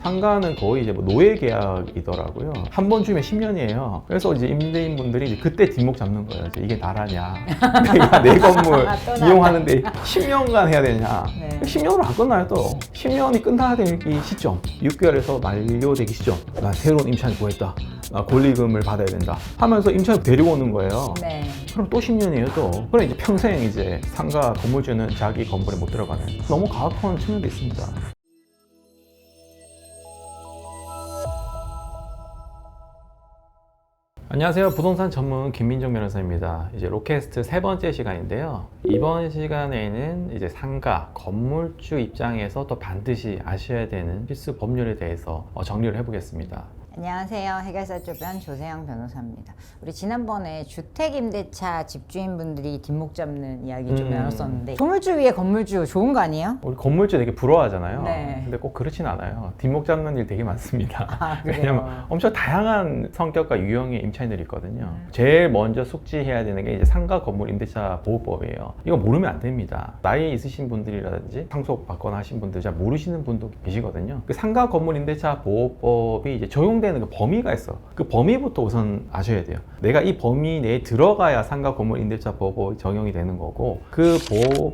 상가는 거의 이제 뭐 노예 계약이더라고요. 한 번 주면 10년이에요. 그래서 이제 임대인분들이 이제 그때 뒷목 잡는 거예요. 이제 이게 나라냐? 내가 내 건물 이용하는데 10년간 해야 되냐? 네. 10년으로 안 끝나요 또. 10년이 끝나야 되기 시점, 6개월에서 만료되기 시점. 나 새로운 임차인 구했다. 나 권리금을 받아야 된다. 하면서 임차인 데리고 오는 거예요. 네. 그럼 또 10년이에요 또. 그럼 이제 평생 이제 상가 건물주는 자기 건물에 못 들어가는 너무 가혹한 측면도 있습니다. 안녕하세요. 부동산 전문 김민정 변호사입니다. 이제 로캐스트 세 번째 시간인데요. 이번 시간에는 이제 상가, 건물주 입장에서 또 반드시 아셔야 되는 필수 법률에 대해서 정리를 해보겠습니다. 안녕하세요. 해결사 주변 조세영 변호사입니다. 우리 지난번에 주택임대차 집주인분들이 뒷목 잡는 이야기 좀 나눴었는데 건물주 위에 건물주 좋은 거 아니에요? 우리 건물주 되게 부러워하잖아요. 네. 근데 꼭 그렇진 않아요. 뒷목 잡는 일 되게 많습니다. 아, 그래요? 왜냐면 엄청 다양한 성격과 유형의 임차인들이 있거든요. 제일 먼저 숙지해야 되는 게 이제 상가 건물 임대차 보호법이에요. 이거 모르면 안 됩니다. 나이 있으신 분들이라든지 상속 받거나 하신 분들 잘 모르시는 분도 계시거든요. 그 상가 건물 임대차 보호법이 이제 적용되는 그 범위가 있어. 그 범위부터 우선 아셔야 돼요. 내가 이 범위 내에 들어가야 상가 건물 임대차 보호법이 적용이 되는 거고, 그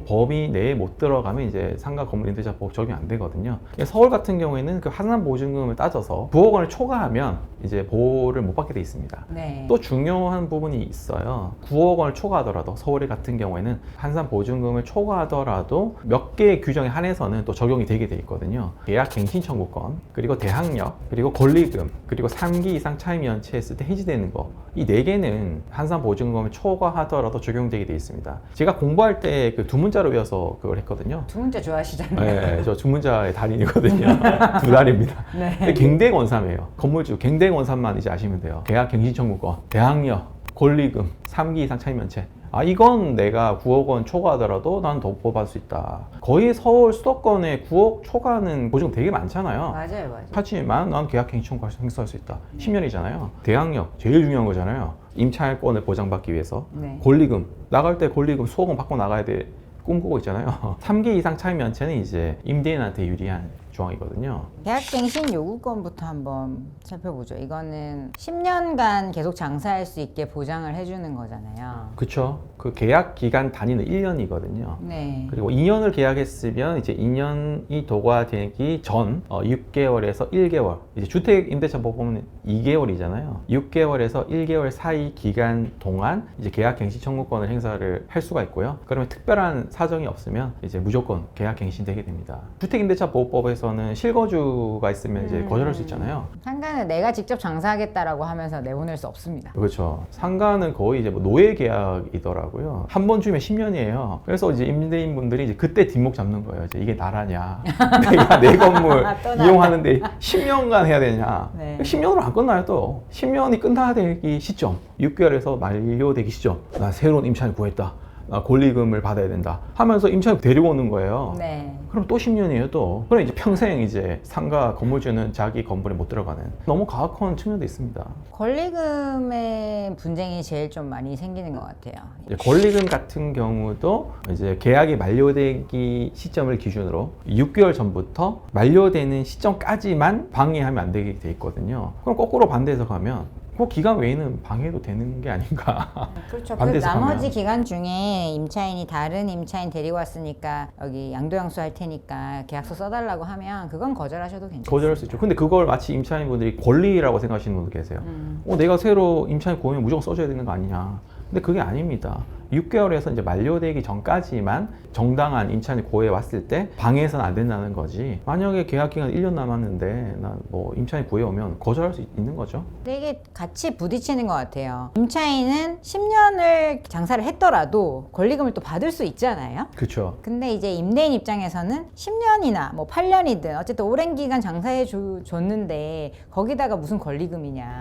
범위 내에 못 들어가면 이제 상가 건물 임대차 보호법 적용이 안 되거든요. 서울 같은 경우에는 그 한산 보증금을 따져서 9억 원을 초과하면 이제 보호를 못 받게 돼 있습니다. 네. 또 중요한 부분이 있어요. 9억 원을 초과하더라도 서울 같은 경우에는 한산 보증금을 초과하더라도 몇 개의 규정에 한해서는 또 적용이 되게 돼 있거든요. 계약 갱신 청구권, 그리고 대항력, 그리고 권리금, 그리고 3기 이상 차임 연체했을 때 해지되는 거, 이 4개는 한산 보증금을 초과하더라도 적용되게 돼 있습니다. 제가 공부할 때 그 두 문자로 외워서 그걸 했거든요. 두 문자 좋아하시잖아요. 네, 저 두 문자의 달인이거든요. 두 달입니다. 네. 갱대권삼이에요. 건물주 갱대권삼만 이제 아시면 돼요. 계약 갱신 청구권, 대항력, 권리금, 3기 이상 차임 연체. 아, 이건 내가 9억 원 초과하더라도 난 더 보호받을 수 있다. 거의 서울 수도권에 9억 초과하는 보증금 되게 많잖아요. 맞아요. 하지만 난 계약 갱신 청구 행사할 수 있다. 10년이잖아요. 대항력, 제일 중요한 거잖아요. 임차권을 보장받기 위해서. 네. 권리금, 나갈 때 권리금 수억 원 받고 나가야 돼. 꿈꾸고 있잖아요. 3기 이상 차임 연체는 이제 임대인한테 유리한 조항이거든요. 계약갱신 요구권부터 한번 살펴보죠. 이거는 10년간 계속 장사할 수 있게 보장을 해주는 거잖아요. 그쵸. 그 계약 기간 단위는 1년이거든요. 네. 그리고 2년을 계약했으면 이제 2년이 도과되기 전 6개월에서 1개월, 이제 주택 임대차 보면 2개월이잖아요. 6개월에서 1개월 사이 기간 동안 이제 계약 갱신 청구권을 행사를 할 수가 있고요. 그러면 특별한 사정이 없으면 이제 무조건 계약 갱신되게 됩니다. 주택 임대차 보호법에서는 실거주가 있으면 이제 거절할 수 있잖아요. 상가는 내가 직접 장사하겠다라고 하면서 내보낼 수 없습니다. 그렇죠. 상가는 거의 이제 뭐 노예 계약이더라고요. 한 번 주면 10년이에요. 그래서 이제 임대인분들이 이제 그때 뒷목 잡는 거예요. 이제 이게 나라냐? 내가 내 건물 이용하는데 10년간 해야 되냐? 네. 10년으로 안 끝나요 또. 10년이 끝나야 되기 시점, 6개월에서 만료되기 시점. 나 새로운 임차인 구했다. 나 권리금을 받아야 된다. 하면서 임차인 데리고 오는 거예요. 네. 그럼 또 10년이에요 또. 그럼 이제 평생 이제 상가 건물주는 자기 건물에 못 들어가는 너무 가혹한 측면도 있습니다. 권리금의 분쟁이 제일 좀 많이 생기는 것 같아요. 이제 권리금 같은 경우도 이제 계약이 만료되기 시점을 기준으로 6개월 전부터 만료되는 시점까지만 방해하면 안 되게 돼 있거든요. 그럼 거꾸로 반대해서 가면 그 기간 외에는 방해도 되는 게 아닌가. 그렇죠. 그 반대해서 나머지 가면. 기간 중에 임차인이 다른 임차인 데리고 왔으니까 여기 양도양수 할 테니까 계약서 써달라고 하면 그건 거절하셔도 괜찮아요. 거절할 수 있죠. 근데 그걸 마치 임차인분들이 권리라고 생각하시는 분도 계세요. 내가 새로 임차인 구하면 무조건 써줘야 되는 거 아니냐. 근데 그게 아닙니다. 6개월에서 이제 만료되기 전까지만 정당한 임차인이 고해 왔을 때 방해해서는 안 된다는 거지. 만약에 계약 기간 1년 남았는데 난 뭐 임차인 구해 오면 거절할 수 있는 거죠. 근데 이게 같이 부딪히는 것 같아요. 임차인은 10년을 장사를 했더라도 권리금을 또 받을 수 있잖아요. 그렇죠. 근데 이제 임대인 입장에서는 10년이나 뭐 8년이든 어쨌든 오랜 기간 장사해 줬는데 거기다가 무슨 권리금이냐.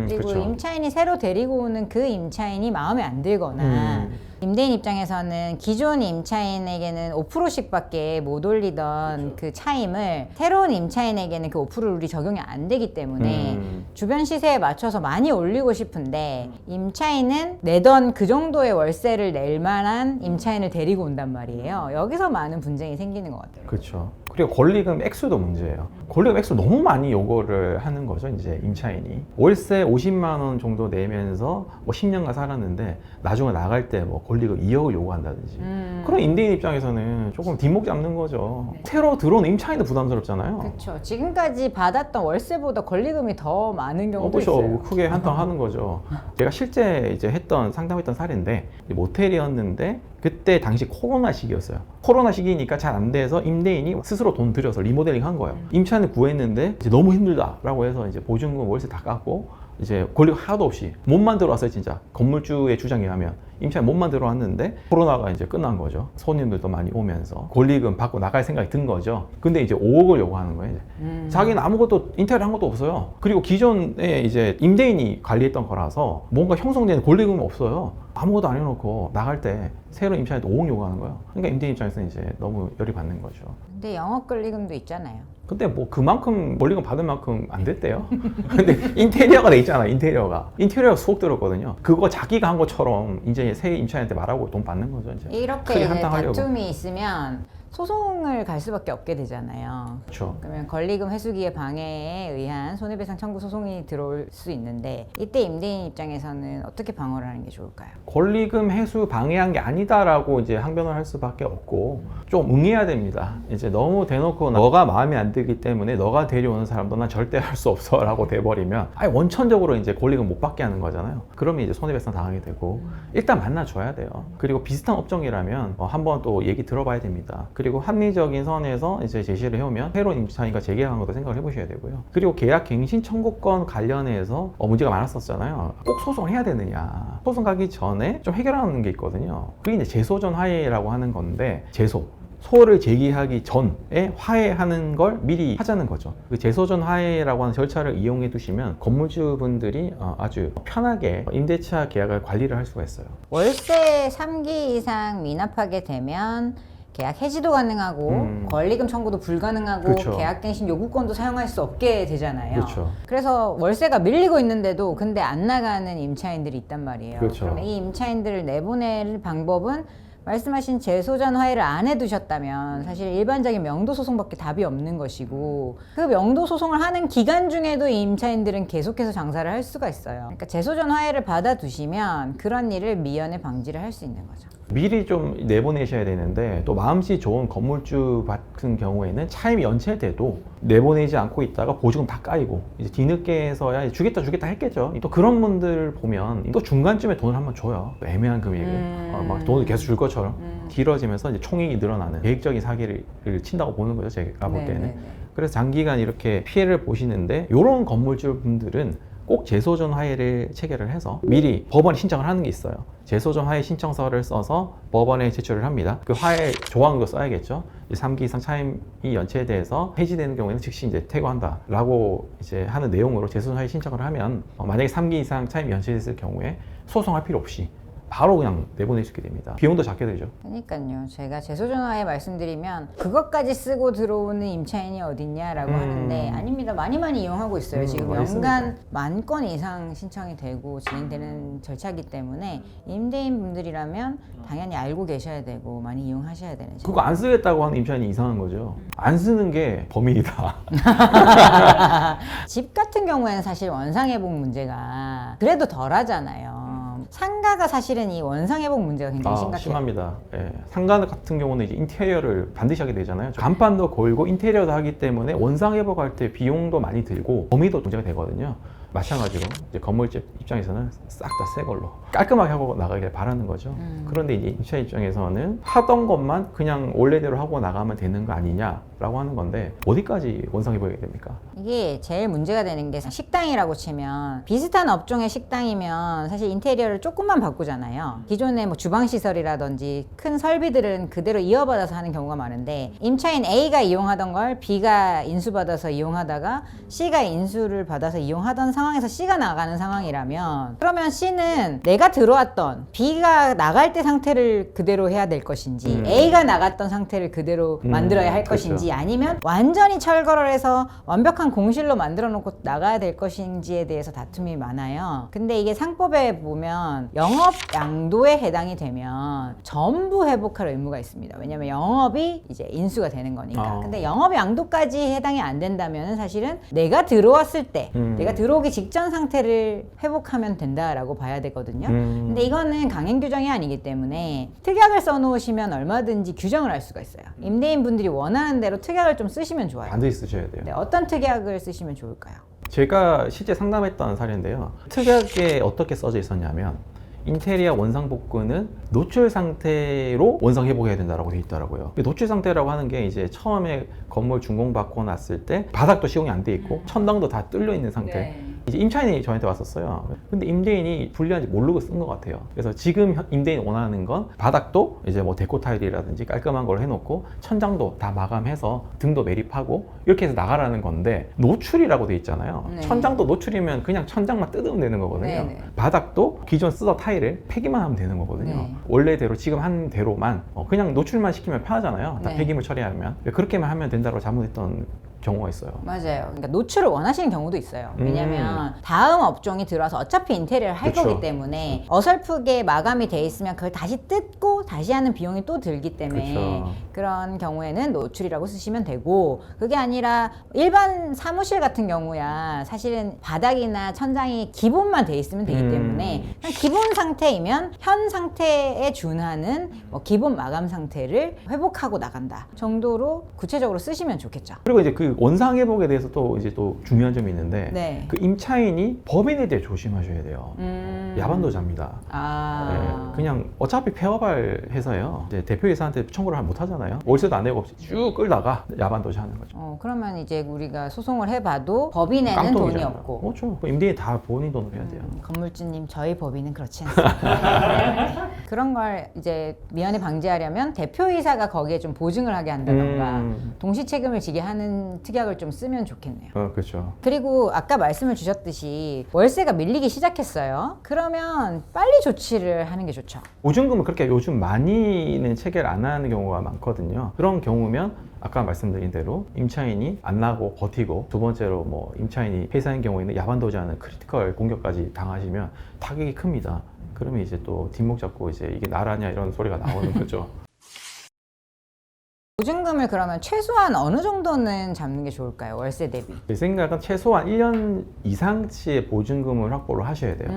그리고 그쵸. 임차인이 새로 데리고 오는 그 임차인이 마음에 안 들거나 임대인 입장에서는 기존 임차인에게는 5%씩 밖에 못 올리던 그 차임을 새로운 임차인에게는 그 5%룰이 적용이 안 되기 때문에 주변 시세에 맞춰서 많이 올리고 싶은데 임차인은 내던 그 정도의 월세를 낼 만한 임차인을 데리고 온단 말이에요. 여기서 많은 분쟁이 생기는 것 같아요. 그렇죠. 그리고 권리금 액수도 문제예요. 권리금 액수 너무 많이 요구를 하는 거죠, 이제 임차인이. 월세 50만 원 정도 내면서 뭐 10년간 살았는데 나중에 나갈 때 뭐 권리금 2억을 요구한다든지. 그런 임대인 입장에서는 조금 뒷목 잡는 거죠. 새로 들어온 임차인도 부담스럽잖아요. 그렇죠. 지금까지 받았던 월세보다 권리금이 더 많은 경우도 그렇죠. 있어요. 크게 한탕하는 거죠. 제가 실제 이제 상담했던 사례인데 모텔이었는데 그때 당시 코로나 시기였어요. 코로나 시기니까 잘 안 돼서 임대인이 스스로 돈 들여서 리모델링 한 거예요. 임차인을 구했는데 이제 너무 힘들다라고 해서 이제 보증금 월세 다 깎고 이제 권리금 하나도 없이 몸만 들어왔어요. 진짜 건물주의 주장에 하면 임차인 몸만 들어왔는데 코로나가 이제 끝난 거죠. 손님들도 많이 오면서 권리금 받고 나갈 생각이 든 거죠. 근데 이제 5억을 요구하는 거예요. 이제. 자기는 아무것도 인테리어 한 것도 없어요. 그리고 기존에 이제 임대인이 관리했던 거라서 뭔가 형성되는 권리금이 없어요. 아무것도 안 해놓고 나갈 때 새로 임차인도 5억 요구하는 거예요. 그러니까 임대인 입장에서는 이제 너무 열이 받는 거죠. 근데 영업 권리금도 있잖아요. 근데 뭐 그만큼 권리금 받을 만큼 안 됐대요. 근데 인테리어가 돼 있잖아. 인테리어가 수억 들었거든요. 그거 자기가 한 것처럼 이제 새 임차인한테 말하고 돈 받는 거죠. 이제 이렇게 크게 이제 한탕하려고. 다툼이 있으면 소송을 갈 수밖에 없게 되잖아요. 그렇죠. 그러면 권리금 회수기의 방해에 의한 손해배상 청구 소송이 들어올 수 있는데 이때 임대인 입장에서는 어떻게 방어를 하는 게 좋을까요? 권리금 회수 방해한 게 아니다라고 이제 항변을 할 수밖에 없고 좀 응해야 됩니다. 이제 너무 대놓고 너가 마음에 안 들기 때문에 너가 데려오는 사람도 난 절대 할 수 없어라고 돼버리면 아예 원천적으로 이제 권리금 못 받게 하는 거잖아요. 그러면 이제 손해배상 당하게 되고 일단 만나줘야 돼요. 그리고 비슷한 업종이라면 한번 또 얘기 들어봐야 됩니다. 그리고 합리적인 선에서 이제 제시를 해오면 새로운 임차인과 재계약한 것도 생각을 해보셔야 되고요. 그리고 계약 갱신 청구권 관련해서 문제가 많았었잖아요. 꼭 소송을 해야 되느냐. 소송 가기 전에 좀 해결하는 게 있거든요. 그게 이제 재소전 화해라고 하는 건데 소를 제기하기 전에 화해하는 걸 미리 하자는 거죠. 그 재소전 화해라고 하는 절차를 이용해 두시면 건물주분들이 아주 편하게 임대차 계약을 관리를 할 수가 있어요. 월세 3기 이상 미납하게 되면 계약 해지도 가능하고 권리금 청구도 불가능하고 그렇죠. 계약갱신 요구권도 사용할 수 없게 되잖아요. 그렇죠. 그래서 월세가 밀리고 있는데도 근데 안 나가는 임차인들이 있단 말이에요. 그렇죠. 그러면 이 임차인들을 내보낼 방법은 말씀하신 재소전 화해를 안 해두셨다면 사실 일반적인 명도 소송밖에 답이 없는 것이고 그 명도 소송을 하는 기간 중에도 이 임차인들은 계속해서 장사를 할 수가 있어요. 그러니까 재소전 화해를 받아두시면 그런 일을 미연에 방지를 할 수 있는 거죠. 미리 좀 내보내셔야 되는데 또 마음씨 좋은 건물주 같은 경우에는 차임이 연체돼도 내보내지 않고 있다가 보증금 다 까이고 이제 뒤늦게서야 주겠다 했겠죠. 또 그런 분들 보면 또 중간쯤에 돈을 한번 줘요. 애매한 금액을 막 돈을 계속 줄 것처럼 길어지면서 이제 총익이 늘어나는 계획적인 사기를 친다고 보는 거죠. 제가 볼 때는. 네네네. 그래서 장기간 이렇게 피해를 보시는데 이런 건물주 분들은 꼭 재소전 화해를 체결을 해서 미리 법원에 신청을 하는 게 있어요. 재소전 화해 신청서를 써서 법원에 제출을 합니다. 그 화해 조항도 써야겠죠. 3기 이상 차임이 연체돼서 해지되는 경우에는 즉시 이제 퇴거한다라고 이제 하는 내용으로 재소전 화해 신청을 하면 만약에 3기 이상 차임이 연체됐을 경우에 소송할 필요 없이 바로 그냥 내보낼 수 있게 됩니다. 비용도 작게 되죠. 그러니까요. 제가 재소전 화해 말씀드리면 그것까지 쓰고 들어오는 임차인이 어딨냐라고 하는데 아닙니다. 많이 이용하고 있어요. 지금 많이 연간 10,000건 이상 신청이 되고 진행되는 절차이기 때문에 임대인 분들이라면 당연히 알고 계셔야 되고 많이 이용하셔야 되는 그거 안 쓰겠다고 하는 임차인이 이상한 거죠. 안 쓰는 게 범인이다. 집 같은 경우에는 사실 원상회복 문제가 그래도 덜 하잖아요. 상가가 사실은 이 원상회복 문제가 굉장히 심각해요. 심합니다. 예. 상가 같은 경우는 이제 인테리어를 반드시 하게 되잖아요. 간판도 걸고 인테리어도 하기 때문에 원상회복할 때 비용도 많이 들고 범위도 문제가 되거든요. 마찬가지로 이제 건물집 입장에서는 싹 다 새 걸로 깔끔하게 하고 나가길 바라는 거죠. 그런데 이제 임차 입장에서는 하던 것만 그냥 원래대로 하고 나가면 되는 거 아니냐라고 하는 건데 어디까지 원상회복이 됩니까? 이게 제일 문제가 되는 게 식당이라고 치면 비슷한 업종의 식당이면 사실 인테리어를 조금만 바꾸잖아요. 기존의 뭐 주방 시설이라든지 큰 설비들은 그대로 이어받아서 하는 경우가 많은데 임차인 A가 이용하던 걸 B가 인수받아서 이용하다가 C가 인수를 받아서 이용하던 상황에서 C가 나가는 상황이라면 그러면 C는 내가 들어왔던 B가 나갈 때 상태를 그대로 해야 될 것인지 A가 나갔던 상태를 그대로 만들어야 할 그렇죠. 것인지 아니면 완전히 철거를 해서 완벽한 공실로 만들어 놓고 나가야 될 것인지에 대해서 다툼이 많아요. 근데 이게 상법에 보면 영업 양도에 해당이 되면 전부 회복할 의무가 있습니다. 왜냐면 영업이 이제 인수가 되는 거니까. 근데 영업 양도까지 해당이 안 된다면 사실은 내가 들어왔을 때 내가 들어오기 직전 상태를 회복하면 된다라고 봐야 되거든요. 근데 이거는 강행 규정이 아니기 때문에 특약을 써놓으시면 얼마든지 규정을 할 수가 있어요. 임대인 분들이 원하는 대로 특약을 좀 쓰시면 좋아요. 반드시 쓰셔야 돼요. 네, 어떤 특약을 쓰시면 좋을까요? 제가 실제 상담했던 사례인데요. 특약에 어떻게 써져 있었냐면 인테리어 원상 복구는 노출 상태로 원상 회복해야 된다고 돼 있더라고요. 노출 상태라고 하는 게 이제 처음에 건물 준공받고 났을 때 바닥도 시공이 안 돼 있고 천장도 다 뚫려 있는 상태. 네. 이제 임차인이 저한테 왔었어요. 근데 임대인이 불리한지 모르고 쓴 것 같아요. 그래서 지금 임대인이 원하는 건 바닥도 이제 뭐 데코 타일이라든지 깔끔한 걸 해놓고 천장도 다 마감해서 등도 매립하고 이렇게 해서 나가라는 건데 노출이라고 돼 있잖아요. 네. 천장도 노출이면 그냥 천장만 뜯으면 되는 거거든요. 네. 바닥도 기존 쓰던 타일을 폐기만 하면 되는 거거든요. 네. 원래대로 지금 한 대로만 그냥 노출만 시키면 편하잖아요. 다 네. 폐기물 처리하면 그렇게만 하면 된다고 잘못했던 경우가 있어요. 맞아요. 그러니까 노출을 원하시는 경우도 있어요. 왜냐면 다음 업종이 들어와서 어차피 인테리어를 할 그쵸. 거기 때문에 어설프게 마감이 돼 있으면 그걸 다시 뜯고 다시 하는 비용이 또 들기 때문에 그쵸. 그런 경우에는 노출이라고 쓰시면 되고 그게 아니라 일반 사무실 같은 경우야 사실은 바닥이나 천장이 기본만 돼 있으면 되기 때문에 그냥 기본 상태이면 현 상태에 준하는 뭐 기본 마감 상태를 회복하고 나간다 정도로 구체적으로 쓰시면 좋겠죠. 그리고 이제 그 원상 회복에 대해서 또 이제 또 중요한 점이 있는데 네. 그 임차인이 법인에 대해 조심하셔야 돼요. 야반도자입니다. 네, 그냥 어차피 폐업할 회사예요. 이제 대표이사한테 청구를 못 하잖아요. 월세도 안 내고 없이 쭉 끌다가 야반도자 하는 거죠. 그러면 이제 우리가 소송을 해봐도 법인에는 돈이 깡통이잖아요. 없고 그렇죠. 임대인 다 본인 돈으로 해야 돼요. 건물주님 저희 법인은 그렇지 않습니다. 그런 걸 이제 미연에 방지하려면 대표이사가 거기에 좀 보증을 하게 한다던가 동시 책임을 지게 하는 특약을 좀 쓰면 좋겠네요. 그렇죠. 그리고 아까 말씀을 주셨듯이 월세가 밀리기 시작했어요. 그러면 빨리 조치를 하는 게 좋죠. 보증금을 그렇게 요즘 많이는 체결 안 하는 경우가 많거든요. 그런 경우면 아까 말씀드린 대로 임차인이 안 나고 버티고 두 번째로 뭐 임차인이 폐사한 경우에는 야반도주하는 크리티컬 공격까지 당하시면 타격이 큽니다. 그러면 이제 또 뒷목 잡고 이제 이게 나라냐 이런 소리가 나오는 거죠. 보증금을 그러면 최소한 어느 정도는 잡는 게 좋을까요? 월세 대비. 제 생각은 최소한 1년 이상치의 보증금을 확보를 하셔야 돼요.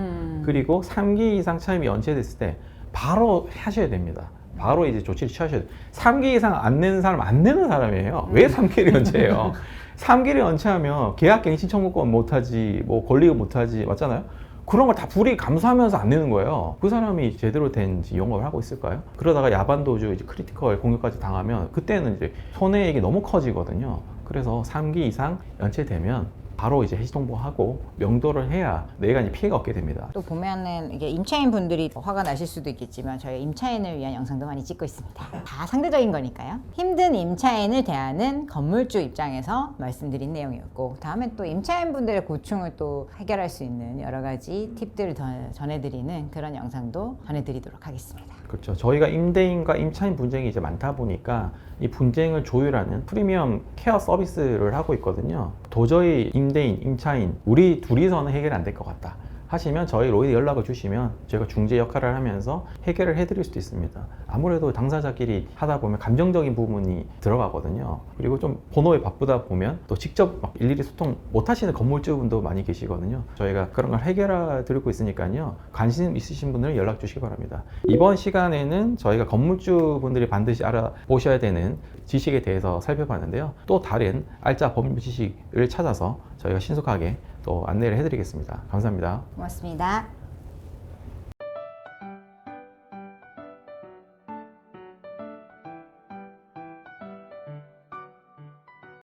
그리고 3기 이상 차임이 연체됐을 때 바로 하셔야 됩니다. 바로 이제 조치를 취하셔야 돼요. 3기 이상 안 내는 사람 안 내는 사람이에요. 왜 3기를 연체해요? 3기를 연체하면 계약갱신 신청권 못하지, 뭐 권리금 못하지, 맞잖아요? 그런 걸 다 불이익 감수하면서 안 내는 거예요. 그 사람이 제대로 된 영업을 하고 있을까요? 그러다가 야반도주, 이제 크리티컬 공격까지 당하면 그때는 이제 손해액이 너무 커지거든요. 그래서 3기 이상 연체되면 바로 이제 해지통보하고 명도를 해야 내가 이제 피해가 없게 됩니다. 또 보면은 이게 임차인 분들이 화가 나실 수도 있겠지만 저희 임차인을 위한 영상도 많이 찍고 있습니다. 다 상대적인 거니까요. 힘든 임차인을 대하는 건물주 입장에서 말씀드린 내용이었고 다음에 또 임차인 분들의 고충을 또 해결할 수 있는 여러 가지 팁들을 더 전해드리는 그런 영상도 전해드리도록 하겠습니다. 그렇죠. 저희가 임대인과 임차인 분쟁이 이제 많다 보니까 이 분쟁을 조율하는 프리미엄 케어 서비스를 하고 있거든요. 도저히 임대인, 임차인 우리 둘이서는 해결 안 될 것 같다 하시면 저희 로이드 연락을 주시면 저희가 중재 역할을 하면서 해결을 해드릴 수도 있습니다. 아무래도 당사자끼리 하다 보면 감정적인 부분이 들어가거든요. 그리고 좀 본업에 바쁘다 보면 또 직접 막 일일이 소통 못 하시는 건물주분도 많이 계시거든요. 저희가 그런 걸 해결해 드리고 있으니까요. 관심 있으신 분들은 연락 주시기 바랍니다. 이번 시간에는 저희가 건물주분들이 반드시 알아보셔야 되는 지식에 대해서 살펴봤는데요. 또 다른 알짜 법률 지식을 찾아서 저희가 신속하게 또 안내를 해드리겠습니다. 감사합니다. 고맙습니다.